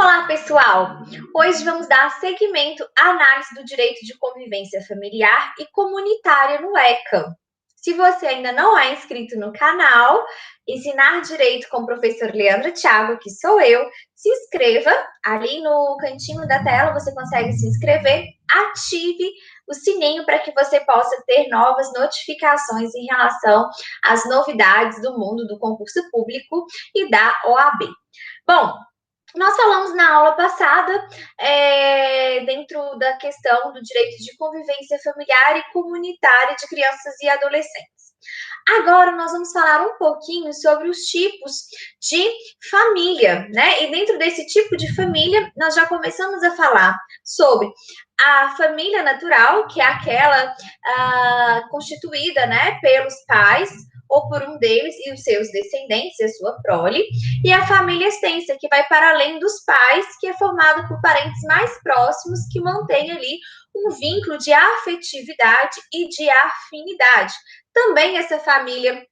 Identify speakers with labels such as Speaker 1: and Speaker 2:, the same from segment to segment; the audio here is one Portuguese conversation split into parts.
Speaker 1: Olá, pessoal! Hoje vamos dar seguimento à análise do direito de convivência familiar e comunitária no ECA. Se você ainda não é inscrito no canal, Ensinar Direito com o professor Leandro Thiago, que sou eu, se inscreva. Ali no cantinho da tela você consegue se inscrever, ative o sininho para que você possa ter novas notificações em relação às novidades do mundo do concurso público e da OAB. Bom, nós falamos na aula passada, dentro da questão do direito de convivência familiar e comunitária de crianças e adolescentes. Agora nós vamos falar um pouquinho sobre os tipos de família, né? E dentro desse tipo de família, nós já começamos a falar sobre a família natural, que é aquela constituída, né, pelos pais ou por um deles e os seus descendentes, a sua prole, e a família extensa, que vai para além dos pais, que é formada por parentes mais próximos, que mantém ali um vínculo de afetividade e de afinidade. Também essa família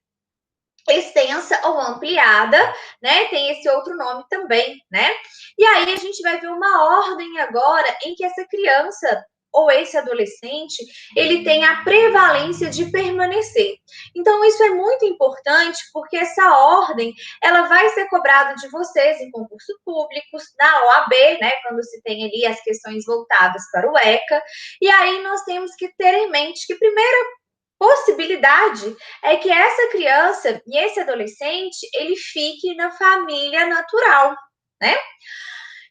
Speaker 1: extensa ou ampliada, né? Tem esse outro nome também, né? E aí a gente vai ver uma ordem agora em que essa criança ou esse adolescente, ele tem a prevalência de permanecer. Então, isso é muito importante, porque essa ordem, ela vai ser cobrada de vocês em concursos públicos, na OAB, né, quando se tem ali as questões voltadas para o ECA, e aí nós temos que ter em mente que, primeiro, possibilidade é que essa criança e esse adolescente, ele fique na família natural, né?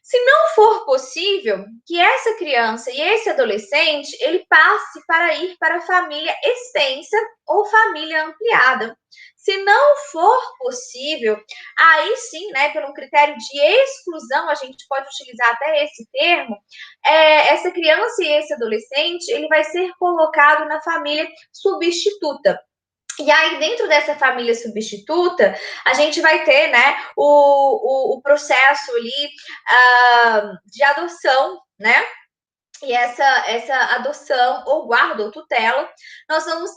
Speaker 1: Se não for possível que essa criança e esse adolescente, ele passe para ir para a família extensa ou família ampliada. Se não for possível, aí sim, né, pelo critério de exclusão, a gente pode utilizar até esse termo, essa criança e esse adolescente, ele vai ser colocado na família substituta. E aí, dentro dessa família substituta, a gente vai ter, né, o processo ali de adoção, né? E essa adoção, ou guarda, ou tutela, nós vamos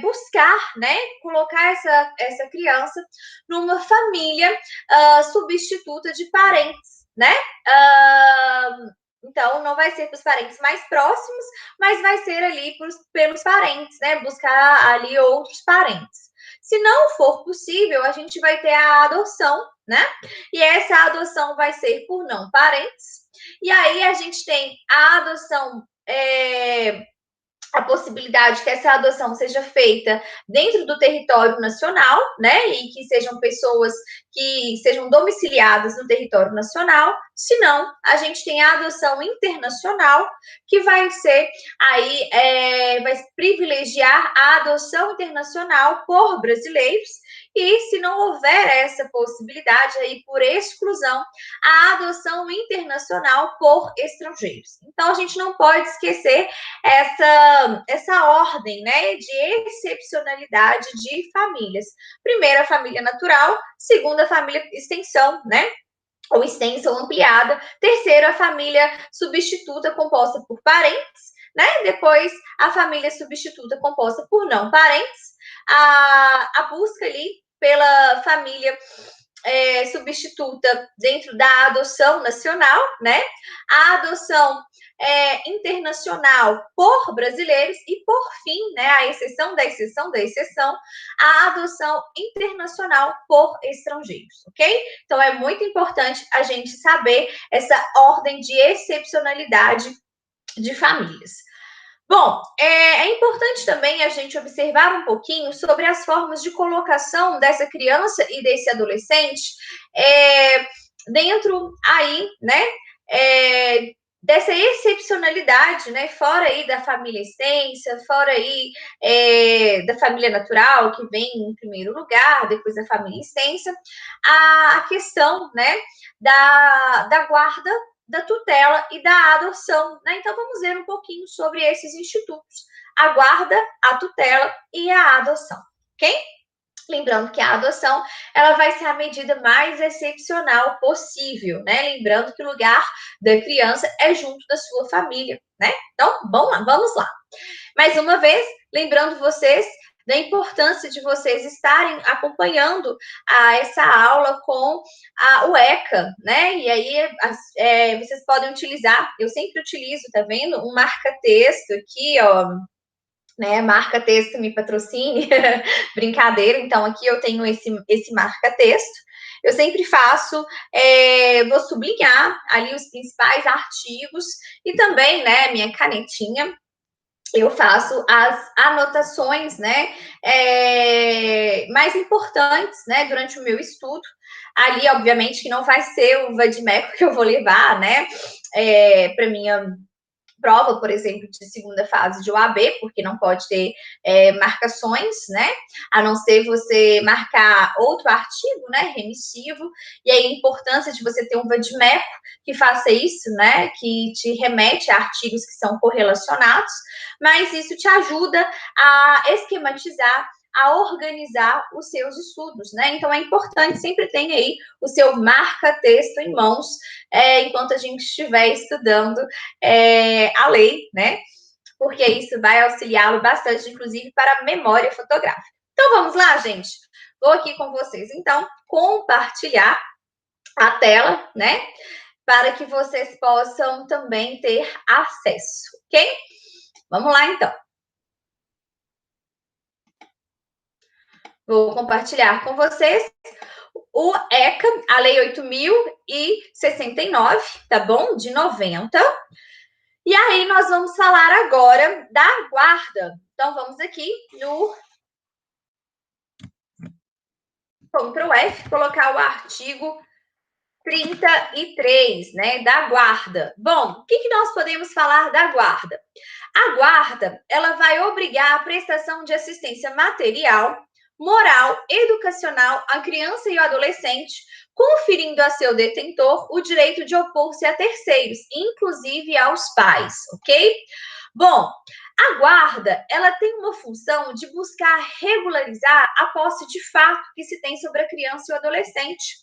Speaker 1: buscar, né, colocar essa criança numa família substituta de parentes, né? Então, não vai ser para os parentes mais próximos, mas vai ser ali pelos parentes, né? Buscar ali outros parentes. Se não for possível, a gente vai ter a adoção, né? E essa adoção vai ser por não parentes. E aí a gente tem a adoção, a possibilidade que essa adoção seja feita dentro do território nacional, né, e que sejam pessoas que sejam domiciliadas no território nacional. Se não, a gente tem a adoção internacional, que vai ser aí, vai privilegiar a adoção internacional por brasileiros, e se não houver essa possibilidade aí, por exclusão, a adoção internacional por estrangeiros. Então, a gente não pode esquecer essa ordem, né, de excepcionalidade de famílias. Primeiro, a família natural. Segundo, a família extensão, né, ou extensa ou ampliada. Terceiro, a família substituta, composta por parentes, né? Depois, a família substituta, composta por não parentes. A busca ali pela família substituta dentro da adoção nacional, né? A adoção internacional por brasileiros e, por fim, né, a exceção da exceção da exceção, a adoção internacional por estrangeiros, ok? Então, é muito importante a gente saber essa ordem de excepcionalidade de famílias. Bom, é importante também a gente observar um pouquinho sobre as formas de colocação dessa criança e desse adolescente dentro aí, né, dessa excepcionalidade, né, fora aí da família extensa, fora aí da família natural, que vem em primeiro lugar, depois da família extensa, a questão, né, da guarda, da tutela e da adoção, né? Então, vamos ver um pouquinho sobre esses institutos: a guarda, a tutela e a adoção, ok? Lembrando que a adoção, ela vai ser a medida mais excepcional possível, né? Lembrando que o lugar da criança é junto da sua família, né? Então, vamos lá. Mais uma vez, lembrando vocês da importância de vocês estarem acompanhando essa aula com o ECA, né? E aí vocês podem utilizar, eu sempre utilizo, tá vendo? Um marca-texto aqui, ó, né? Marca-texto me patrocine, brincadeira. Então, aqui eu tenho esse marca-texto. Eu sempre faço, vou sublinhar ali os principais artigos e também, né, minha canetinha, eu faço as anotações, né, mais importantes, né, durante o meu estudo. Ali, obviamente, que não vai ser o vadimeco que eu vou levar, né, para minha prova, por exemplo, de segunda fase de OAB, porque não pode ter marcações, né? A não ser você marcar outro artigo, né? Remissivo. E aí a importância de você ter um vadimeco que faça isso, né? Que te remete a artigos que são correlacionados, mas isso te ajuda a esquematizar, a organizar os seus estudos, né? Então é importante sempre ter aí o seu marca-texto em mãos enquanto a gente estiver estudando a lei, né? Porque isso vai auxiliá-lo bastante, inclusive, para a memória fotográfica. Então, vamos lá, gente? Vou aqui com vocês, então, compartilhar a tela, né? Para que vocês possam também ter acesso, ok? Vamos lá, então. Vou compartilhar com vocês o ECA, a Lei 8.069, tá bom? De 90. E aí, nós vamos falar agora da guarda. Então, vamos aqui no Ctrl F, colocar o artigo 33, né, da guarda. Bom, o que nós podemos falar da guarda? A guarda, ela vai obrigar a prestação de assistência material, moral, educacional à criança e ao adolescente, conferindo a seu detentor o direito de opor-se a terceiros, inclusive aos pais, ok? Bom, a guarda, ela tem uma função de buscar regularizar a posse de fato que se tem sobre a criança e o adolescente,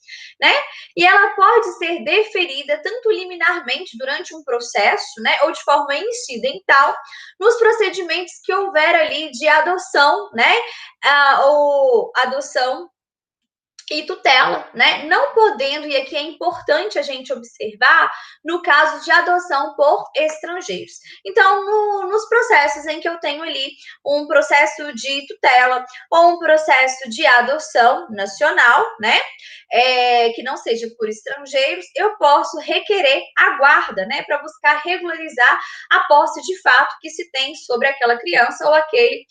Speaker 1: né? E ela pode ser deferida tanto liminarmente durante um processo, né, ou de forma incidental, nos procedimentos que houver ali de adoção, né, ou adoção e tutela, né? Não podendo, e aqui é importante a gente observar, no caso de adoção por estrangeiros. Então, nos processos em que eu tenho ali um processo de tutela ou um processo de adoção nacional, né? Que não seja por estrangeiros, eu posso requerer a guarda, né? Para buscar regularizar a posse de fato que se tem sobre aquela criança ou aquele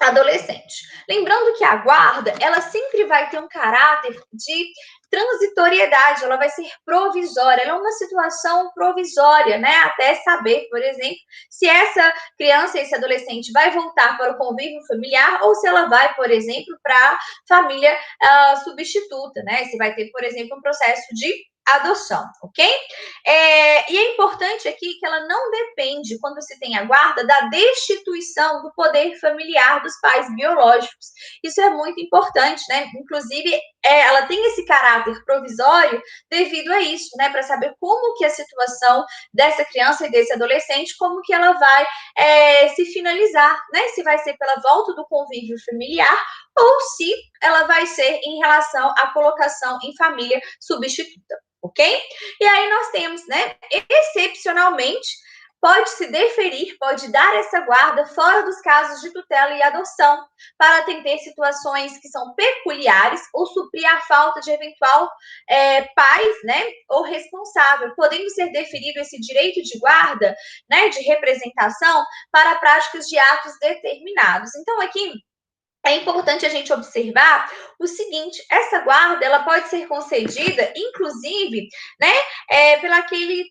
Speaker 1: adolescente. Lembrando que a guarda, ela sempre vai ter um caráter de transitoriedade, ela vai ser provisória, ela é uma situação provisória, né? Até saber, por exemplo, se essa criança, esse adolescente vai voltar para o convívio familiar ou se ela vai, por exemplo, para a família substituta, né? Se vai ter, por exemplo, um processo de adoção, ok? E é importante aqui que ela não depende, quando se tem a guarda, da destituição do poder familiar dos pais biológicos. Isso é muito importante, né? Inclusive, ela tem esse caráter provisório devido a isso, né? Para saber como que a situação dessa criança e desse adolescente, como que ela vai se finalizar, né? Se vai ser pela volta do convívio familiar ou se ela vai ser em relação à colocação em família substituta, ok? E aí nós temos, né, excepcionalmente, pode-se deferir, pode dar essa guarda fora dos casos de tutela e adoção, para atender situações que são peculiares ou suprir a falta de eventual pais, né, ou responsável, podendo ser deferido esse direito de guarda, né, de representação para práticas de atos determinados. Então, aqui é importante a gente observar o seguinte: essa guarda ela pode ser concedida, inclusive, né,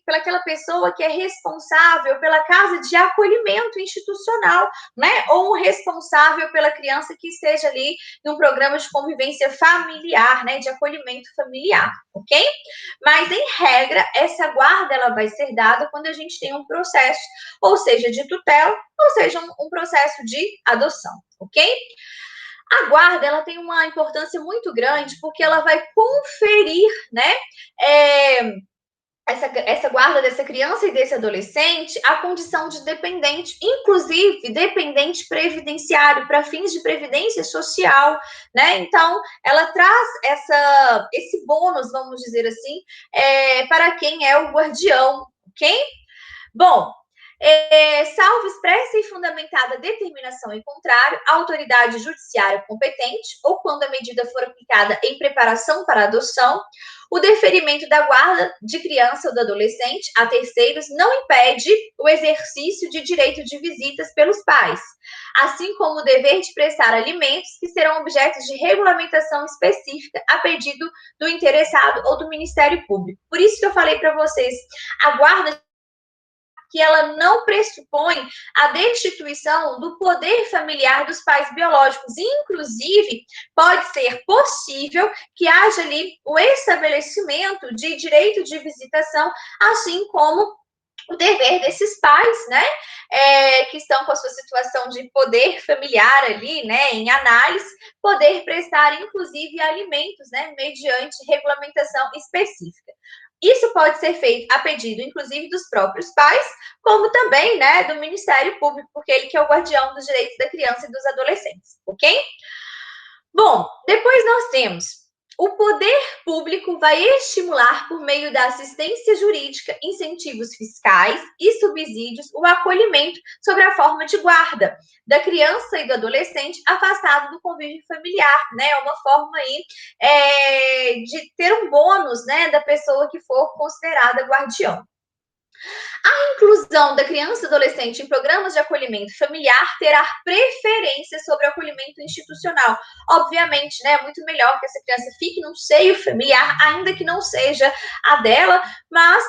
Speaker 1: pelaquela pessoa que é responsável pela casa de acolhimento institucional, né, ou um responsável pela criança que esteja ali num programa de convivência familiar, né, de acolhimento familiar, ok? Mas em regra essa guarda ela vai ser dada quando a gente tem um processo, ou seja, de tutela, ou seja, um processo de adoção, ok? A guarda ela tem uma importância muito grande porque ela vai conferir, né, essa guarda dessa criança e desse adolescente a condição de dependente, inclusive dependente previdenciário, para fins de previdência social, né? Então, ela traz esse bônus, vamos dizer assim, para quem é o guardião, ok? Bom, salvo expressa e fundamentada determinação em contrário, a autoridade judiciária competente, ou quando a medida for aplicada em preparação para adoção, o deferimento da guarda de criança ou do adolescente a terceiros não impede o exercício de direito de visitas pelos pais, assim como o dever de prestar alimentos que serão objetos de regulamentação específica a pedido do interessado ou do Ministério Público. Por isso que eu falei para vocês, a guarda que ela não pressupõe a destituição do poder familiar dos pais biológicos. Inclusive, pode ser possível que haja ali o estabelecimento de direito de visitação, assim como o dever desses pais, né, que estão com a sua situação de poder familiar ali, né, em análise, poder prestar, inclusive, alimentos, né, mediante regulamentação específica. Isso pode ser feito a pedido, inclusive, dos próprios pais, como também, né, do Ministério Público, porque ele que é o guardião dos direitos da criança e dos adolescentes, ok? Bom, depois nós temos o poder público vai estimular, por meio da assistência jurídica, incentivos fiscais e subsídios, o acolhimento sobre a forma de guarda da criança e do adolescente afastado do convívio familiar, né? Uma forma aí de ter um bônus, né, da pessoa que for considerada guardião. A inclusão da criança e adolescente em programas de acolhimento familiar terá preferência sobre o acolhimento institucional. Obviamente, né, é muito melhor que essa criança fique num seio familiar, ainda que não seja a dela, mas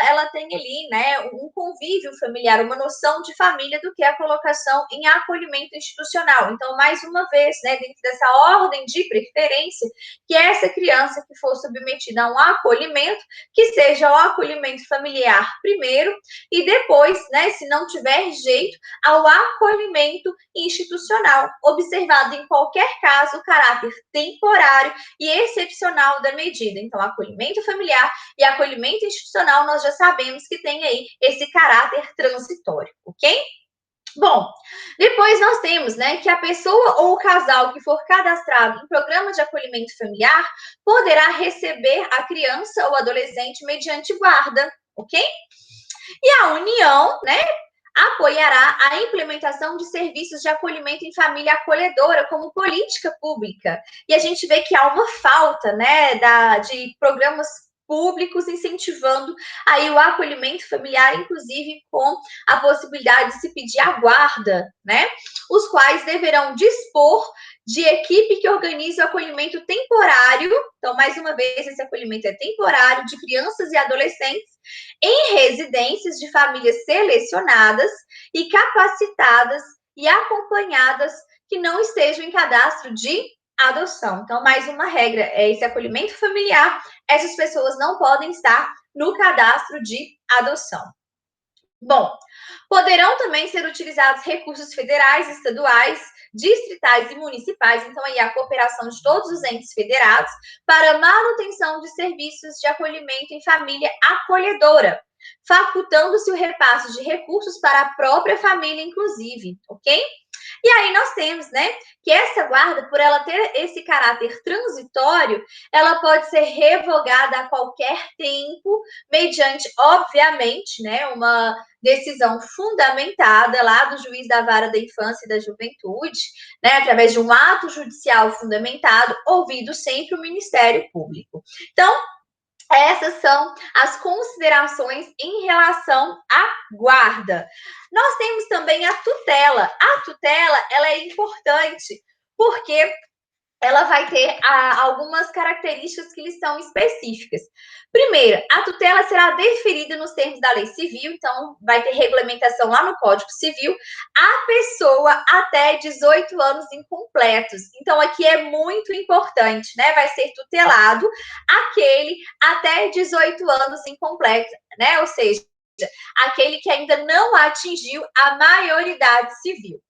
Speaker 1: ela tem ali, né, um convívio familiar, uma noção de família do que a colocação em acolhimento institucional. Então, mais uma vez, né, dentro dessa ordem de preferência, que essa criança que for submetida a um acolhimento, que seja o acolhimento familiar primeiro e depois, né, se não tiver jeito, ao acolhimento institucional, observado em qualquer caso o caráter temporário e excepcional da medida. Então, acolhimento familiar e acolhimento institucional, nós já sabemos que tem aí esse caráter transitório, ok? Bom, depois nós temos, né, que a pessoa ou o casal que for cadastrado em programa de acolhimento familiar poderá receber a criança ou adolescente mediante guarda, ok? E a União, né, apoiará a implementação de serviços de acolhimento em família acolhedora como política pública. E a gente vê que há uma falta, né, de programas públicos incentivando aí o acolhimento familiar, inclusive com a possibilidade de se pedir a guarda, né? Os quais deverão dispor de equipe que organize o acolhimento temporário. Então, mais uma vez, esse acolhimento é temporário de crianças e adolescentes em residências de famílias selecionadas e capacitadas e acompanhadas que não estejam em cadastro de adoção. Então, mais uma regra é esse acolhimento familiar, essas pessoas não podem estar no cadastro de adoção. Bom, poderão também ser utilizados recursos federais, estaduais, distritais e municipais, então aí a cooperação de todos os entes federados para manutenção de serviços de acolhimento em família acolhedora, facultando-se o repasse de recursos para a própria família, inclusive, ok? E aí nós temos, né, que essa guarda, por ela ter esse caráter transitório, ela pode ser revogada a qualquer tempo, mediante, obviamente, né, uma decisão fundamentada lá do juiz da vara da infância e da juventude, né, através de um ato judicial fundamentado, ouvido sempre o Ministério Público. Então, essas são as considerações em relação à guarda. Nós temos também a tutela. A tutela, ela é importante porque ela vai ter algumas características que lhes são específicas. Primeiro, a tutela será deferida nos termos da lei civil, então vai ter regulamentação lá no Código Civil, a pessoa até 18 anos incompletos. Então, aqui é muito importante, né? Vai ser tutelado aquele até 18 anos incompletos, né? Ou seja, aquele que ainda não atingiu a maioridade civil.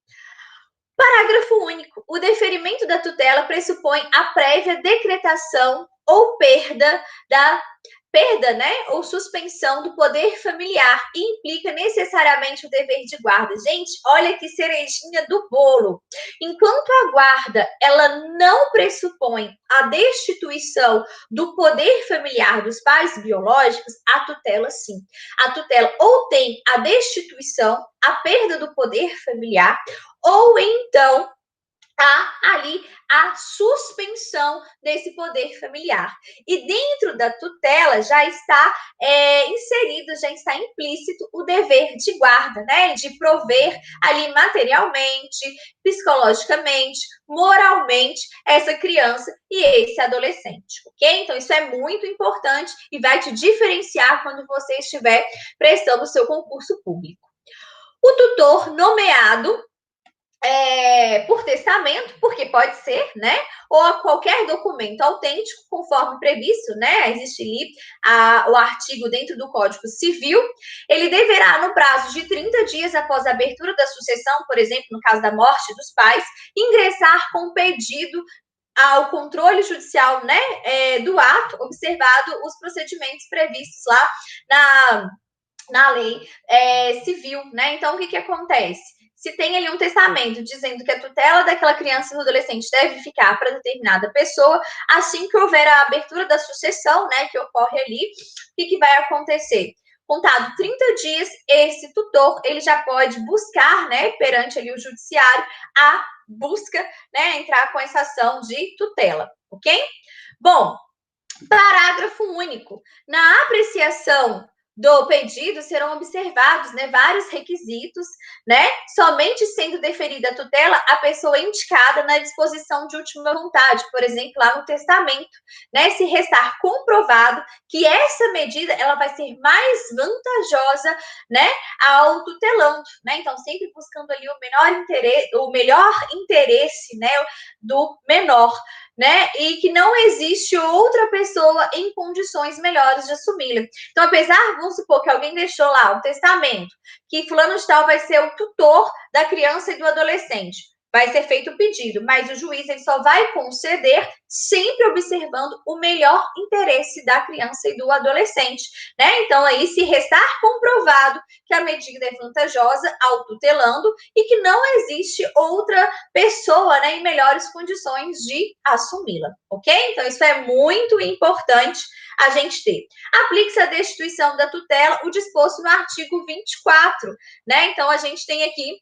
Speaker 1: Parágrafo único. O deferimento da tutela pressupõe a prévia decretação ou perda da perda, né, ou suspensão do poder familiar e implica necessariamente o dever de guarda. Gente, olha que cerejinha do bolo. Enquanto a guarda, ela não pressupõe a destituição do poder familiar dos pais biológicos, a tutela sim. A tutela ou tem a destituição, a perda do poder familiar, ou então há ali a suspensão desse poder familiar. E dentro da tutela já está inserido, já está implícito o dever de guarda, né? De prover ali materialmente, psicologicamente, moralmente essa criança e esse adolescente, ok? Então isso é muito importante e vai te diferenciar quando você estiver prestando o seu concurso público. O tutor nomeado por testamento, porque pode ser, né? Ou a qualquer documento autêntico, conforme previsto, né? Existe ali o artigo dentro do Código Civil. Ele deverá, no prazo de 30 dias após a abertura da sucessão, por exemplo, no caso da morte dos pais, ingressar com pedido ao controle judicial, né, do ato, observado os procedimentos previstos lá na lei civil, né? Então, o que acontece? Se tem ali um testamento dizendo que a tutela daquela criança ou adolescente deve ficar para determinada pessoa, assim que houver a abertura da sucessão, né, que ocorre ali, o que vai acontecer? Contado 30 dias, esse tutor, ele já pode buscar, né, perante ali o judiciário, a busca, né, entrar com essa ação de tutela, ok? Bom, parágrafo único. Na apreciação do pedido serão observados, né, vários requisitos, né, somente sendo deferida a tutela a pessoa indicada na disposição de última vontade, por exemplo, lá no testamento, né, se restar comprovado que essa medida ela vai ser mais vantajosa, né, ao tutelando, né, então sempre buscando ali o melhor interesse, né, do menor, né? E que não existe outra pessoa em condições melhores de assumi-la. Então, apesar, vamos supor que alguém deixou lá um testamento, que fulano de tal vai ser o tutor da criança e do adolescente. Vai ser feito o pedido, mas o juiz ele só vai conceder sempre observando o melhor interesse da criança e do adolescente, né? Então, aí, se restar comprovado que a medida é vantajosa ao tutelando e que não existe outra pessoa, né, em melhores condições de assumi-la, ok? Então, isso é muito importante a gente ter. Aplique-se a destituição da tutela, o disposto no artigo 24, né? Então, a gente tem aqui,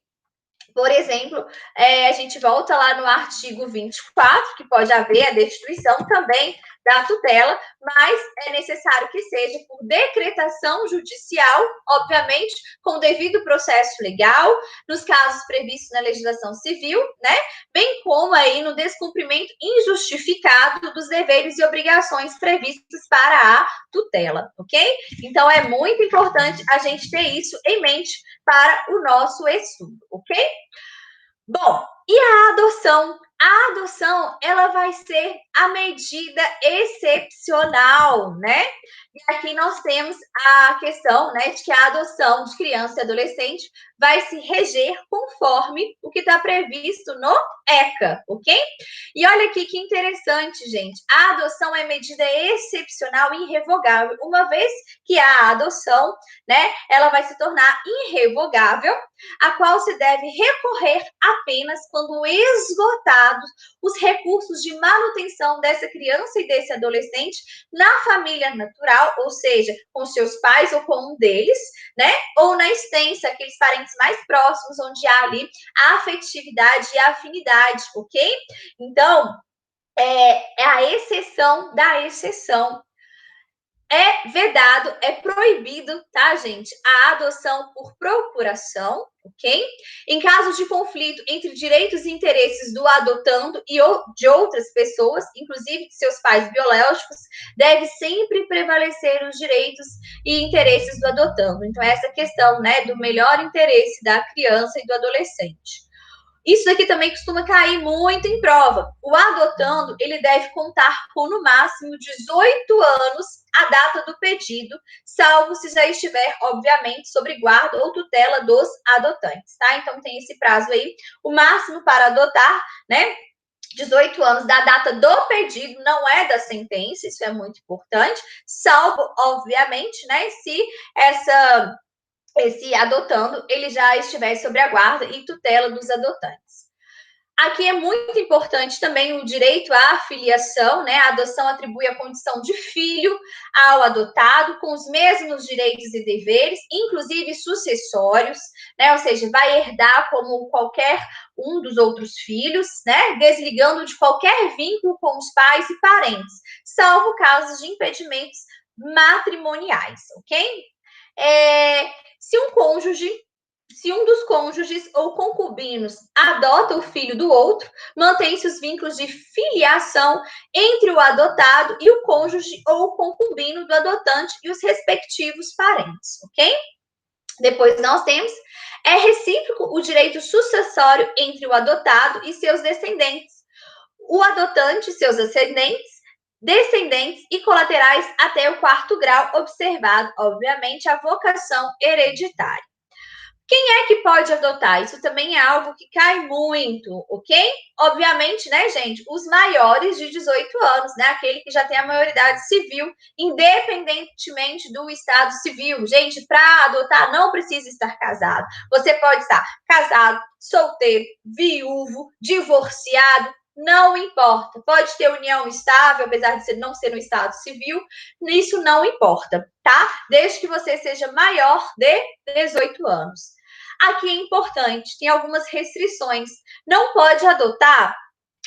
Speaker 1: por exemplo, a gente volta lá no artigo 24, que pode haver a destituição também da tutela, mas é necessário que seja por decretação judicial, obviamente, com devido processo legal, nos casos previstos na legislação civil, né? Bem como aí no descumprimento injustificado dos deveres e obrigações previstos para a tutela, ok? Então, é muito importante a gente ter isso em mente para o nosso estudo, ok? Bom, e a adoção? A adoção, ela vai ser a medida excepcional, né? E aqui nós temos a questão, né, de que a adoção de criança e adolescente vai se reger conforme o que está previsto no ECA, ok? E olha aqui que interessante, gente. A adoção é medida excepcional e irrevogável. Uma vez que a adoção, né, ela vai se tornar irrevogável, a qual se deve recorrer apenas quando esgotados os recursos de manutenção dessa criança e desse adolescente na família natural, ou seja, com seus pais ou com um deles, né? Ou na extensa, aqueles parentes mais próximos, onde há ali a afetividade e a afinidade, ok? Então, é a exceção da exceção. É vedado, é proibido, tá, gente? A adoção por procuração, ok? Em caso de conflito entre direitos e interesses do adotando e de outras pessoas, inclusive de seus pais biológicos, deve sempre prevalecer os direitos e interesses do adotando. Então, essa questão, né, do melhor interesse da criança e do adolescente. Isso aqui também costuma cair muito em prova. O adotando, ele deve contar com, no máximo, 18 anos a data do pedido, salvo se já estiver, obviamente, sob guarda ou tutela dos adotantes, tá? Então, tem esse prazo aí. O máximo para adotar, né, 18 anos da data do pedido, não é da sentença, isso é muito importante, salvo, obviamente, né, se esse adotando ele já estiver sob a guarda e tutela dos adotantes. Aqui é muito importante também o direito à filiação, né? A adoção atribui a condição de filho ao adotado, com os mesmos direitos e deveres, inclusive sucessórios, né? Ou seja, vai herdar como qualquer um dos outros filhos, né? Desligando de qualquer vínculo com os pais e parentes, salvo casos de impedimentos matrimoniais, ok? Se um cônjuge se um dos cônjuges ou concubinos adota o filho do outro, mantém-se os vínculos de filiação entre o adotado e o cônjuge ou concubino do adotante e os respectivos parentes, ok? Depois nós temos, é recíproco o direito sucessório entre o adotado e seus descendentes, o adotante e seus descendentes e colaterais até o 4º grau, observado, obviamente, a vocação hereditária. Quem é que pode adotar? Isso também é algo que cai muito, ok? Obviamente, né, gente, os maiores de 18 anos, né? Aquele que já tem a maioridade civil, independentemente do estado civil. Gente, para adotar não precisa estar casado. Você pode estar casado, solteiro, viúvo, divorciado, não importa. Pode ter união estável, apesar de não ser no estado civil, isso não importa, tá? Desde que você seja maior de 18 anos. Aqui é importante, tem algumas restrições. Não pode adotar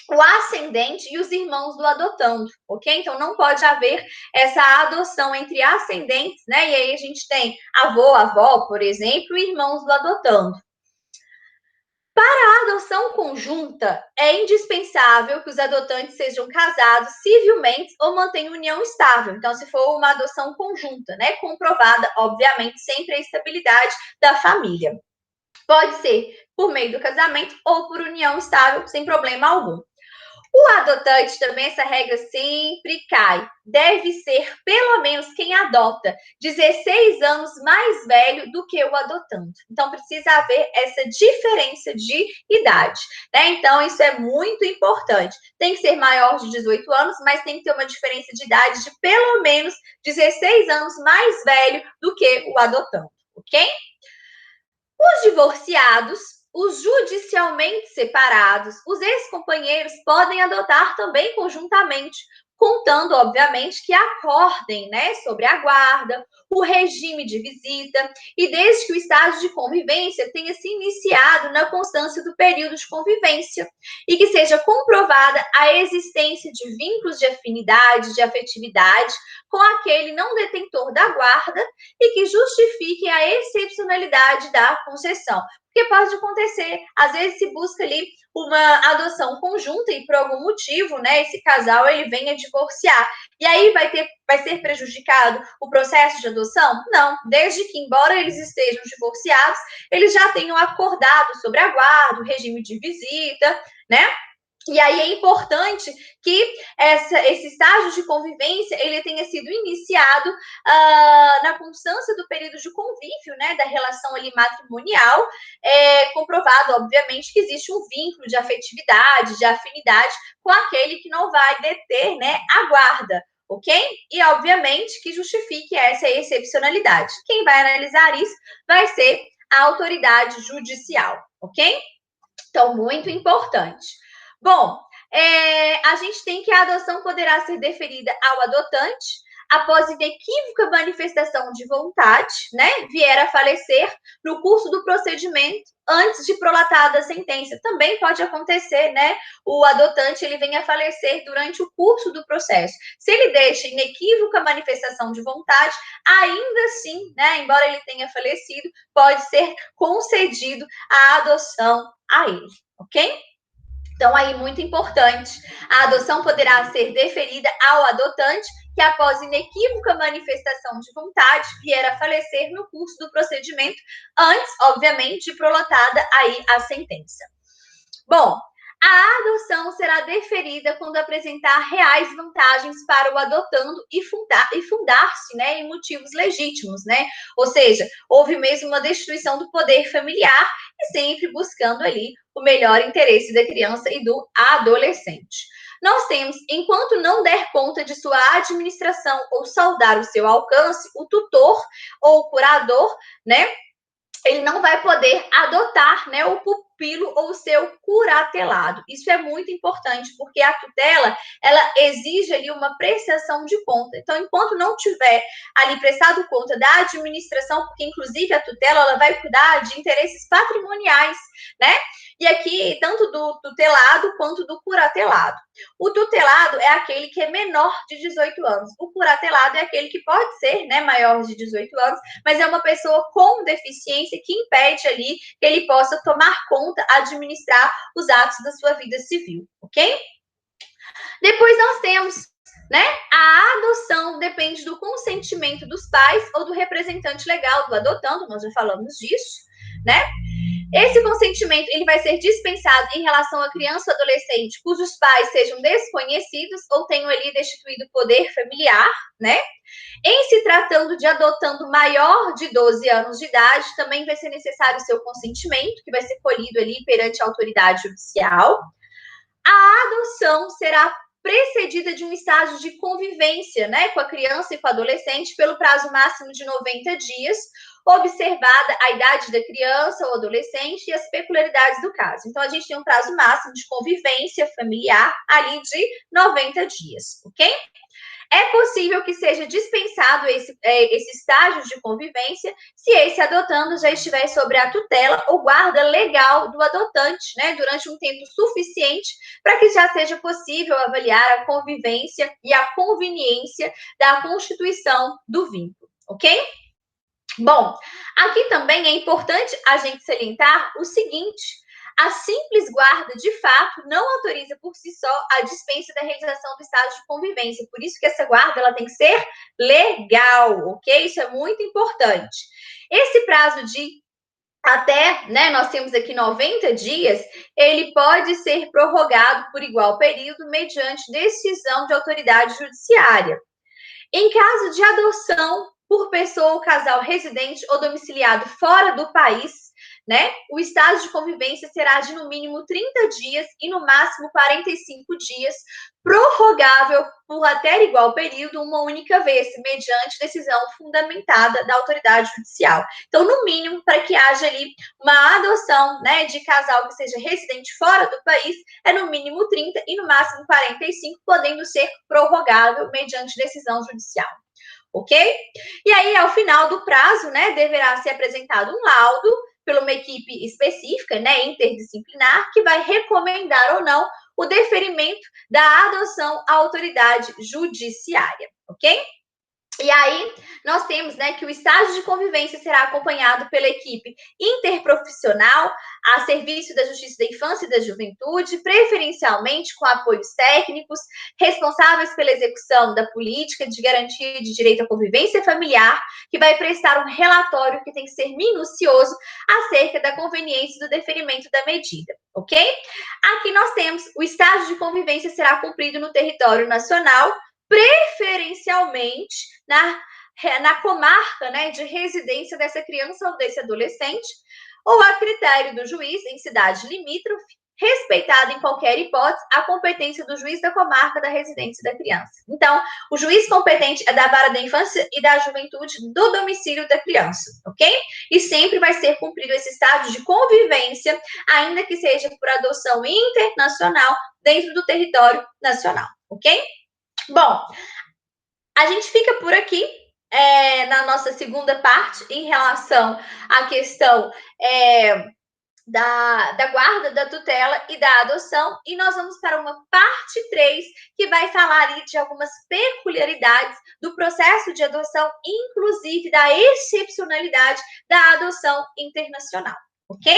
Speaker 1: o ascendente e os irmãos do adotando, ok? Então, não pode haver essa adoção entre ascendentes, né? E aí a gente tem avô, avó, por exemplo, e irmãos do adotando. Para a adoção conjunta, é indispensável que os adotantes sejam casados civilmente ou mantenham união estável. Então, se for uma adoção conjunta, né? Comprovada, obviamente, sempre a estabilidade da família. Pode ser por meio do casamento ou por união estável, sem problema algum. O adotante também, essa regra sempre cai. Deve ser, pelo menos, quem adota 16 anos mais velho do que o adotando. Então, precisa haver essa diferença de idade, né? Então, isso é muito importante. Tem que ser maior de 18 anos, mas tem que ter uma diferença de idade de pelo menos 16 anos mais velho do que o adotando, ok? Os divorciados, os judicialmente separados, os ex-companheiros podem adotar também conjuntamente, contando, obviamente, que acordem, né, sobre a guarda, o regime de visita e desde que o estágio de convivência tenha se iniciado na constância do período de convivência e que seja comprovada a existência de vínculos de afinidade, de afetividade com aquele não detentor da guarda e que justifiquem a excepcionalidade da concessão. Porque pode acontecer, às vezes se busca ali uma adoção conjunta e por algum motivo, né, esse casal ele venha divorciar. E aí vai ser prejudicado o processo de adoção? Não, desde que, embora eles estejam divorciados, eles já tenham acordado sobre a guarda, o regime de visita, né? E aí é importante que esse estágio de convivência ele tenha sido iniciado na constância do período de convívio, né, da relação ali matrimonial, comprovado, obviamente, que existe um vínculo de afetividade, de afinidade com aquele que não vai deter, né, a guarda, ok? E, obviamente, que justifique essa excepcionalidade. Quem vai analisar isso vai ser a autoridade judicial, ok? Então, muito importante. Bom, a gente tem que a adoção poderá ser deferida ao adotante após inequívoca manifestação de vontade, né, vier a falecer no curso do procedimento antes de prolatada a sentença. Também pode acontecer, né, o adotante ele venha a falecer durante o curso do processo. Se ele deixa inequívoca manifestação de vontade, ainda assim, né, embora ele tenha falecido, pode ser concedido a adoção a ele, ok? Então, aí, muito importante, a adoção poderá ser deferida ao adotante que, após inequívoca manifestação de vontade, vier a falecer no curso do procedimento, antes, obviamente, de prolatada aí a sentença. Bom, a adoção será deferida quando apresentar reais vantagens para o adotando e fundar-se, né, em motivos legítimos, né? Ou seja, houve mesmo uma destruição do poder familiar e sempre buscando ali o melhor interesse da criança e do adolescente. Nós temos, enquanto não der conta de sua administração ou saldar o seu alcance, o tutor ou o curador, né, ele não vai poder adotar, né, o pupilo ou o seu curatelado. Isso é muito importante, porque a tutela, ela exige ali uma prestação de conta. Então, enquanto não tiver ali prestado conta da administração, porque inclusive a tutela, ela vai cuidar de interesses patrimoniais, né? E aqui, tanto do tutelado quanto do curatelado. O tutelado é aquele que é menor de 18 anos. O curatelado é aquele que pode ser, né, maior de 18 anos, mas é uma pessoa com deficiência que impede ali que ele possa tomar conta, administrar os atos da sua vida civil, ok? Depois nós temos, né, a adoção depende do consentimento dos pais ou do representante legal do adotando, nós já falamos disso, né? Esse consentimento ele vai ser dispensado em relação à criança ou adolescente cujos pais sejam desconhecidos ou tenham ali destituído o poder familiar, né? Em se tratando de adotando maior de 12 anos de idade, também vai ser necessário o seu consentimento, que vai ser colhido ali perante a autoridade judicial. A adoção será precedida de um estágio de convivência, né, com a criança e com o adolescente pelo prazo máximo de 90 dias, observada a idade da criança ou adolescente e as peculiaridades do caso. Então, a gente tem um prazo máximo de convivência familiar ali de 90 dias, ok? É possível que seja dispensado esse estágio de convivência se esse adotando já estiver sob a tutela ou guarda legal do adotante, né, durante um tempo suficiente para que já seja possível avaliar a convivência e a conveniência da constituição do vínculo, ok? Bom, aqui também é importante a gente salientar o seguinte: a simples guarda, de fato, não autoriza por si só a dispensa da realização do estágio de convivência. Por isso que essa guarda ela tem que ser legal, ok? Isso é muito importante. Esse prazo de até, né, nós temos aqui 90 dias, ele pode ser prorrogado por igual período mediante decisão de autoridade judiciária. Em caso de adoção por pessoa ou casal residente ou domiciliado fora do país, né, o estágio de convivência será de no mínimo 30 dias e no máximo 45 dias, prorrogável por até igual período uma única vez, mediante decisão fundamentada da autoridade judicial. Então, no mínimo, para que haja ali uma adoção, né, de casal que seja residente fora do país, é no mínimo 30 e no máximo 45, podendo ser prorrogável mediante decisão judicial. Ok? E aí, ao final do prazo, né, deverá ser apresentado um laudo por uma equipe específica, né, interdisciplinar, que vai recomendar ou não o deferimento da adoção à autoridade judiciária, ok? E aí, nós temos, né, que o estágio de convivência será acompanhado pela equipe interprofissional a serviço da Justiça da Infância e da Juventude, preferencialmente com apoios técnicos, responsáveis pela execução da política de garantia de direito à convivência familiar, que vai prestar um relatório que tem que ser minucioso acerca da conveniência do deferimento da medida, ok? Aqui nós temos o estágio de convivência será cumprido no território nacional, preferencialmente na comarca, né, de residência dessa criança ou desse adolescente, ou a critério do juiz em cidade limítrofe, respeitada em qualquer hipótese a competência do juiz da comarca da residência da criança. Então, o juiz competente é da vara da infância e da juventude do domicílio da criança, ok? E sempre vai ser cumprido esse estágio de convivência, ainda que seja por adoção internacional dentro do território nacional, ok? Bom, a gente fica por aqui na nossa segunda parte em relação à questão da guarda, da tutela e da adoção, e nós vamos para uma parte 3 que vai falar ali de algumas peculiaridades do processo de adoção, inclusive da excepcionalidade da adoção internacional, ok?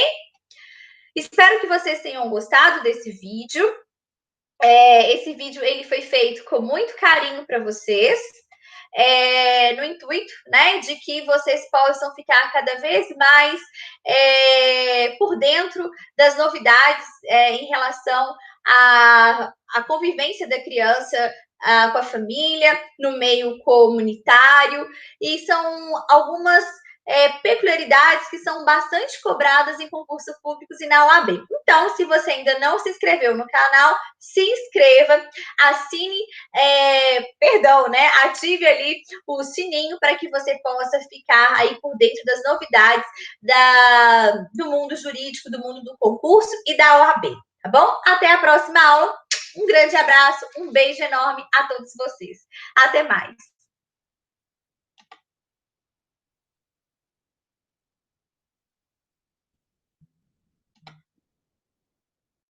Speaker 1: Espero que vocês tenham gostado desse vídeo. Esse vídeo ele foi feito com muito carinho para vocês, no intuito, né, de que vocês possam ficar cada vez mais por dentro das novidades em relação à convivência da criança com a família, no meio comunitário, e são algumas peculiaridades que são bastante cobradas em concursos públicos e na OAB. Então, se você ainda não se inscreveu no canal, se inscreva, assine, ative ali o sininho para que você possa ficar aí por dentro das novidades do mundo jurídico, do mundo do concurso e da OAB, tá bom? Até a próxima aula. Um grande abraço, um beijo enorme a todos vocês. Até mais.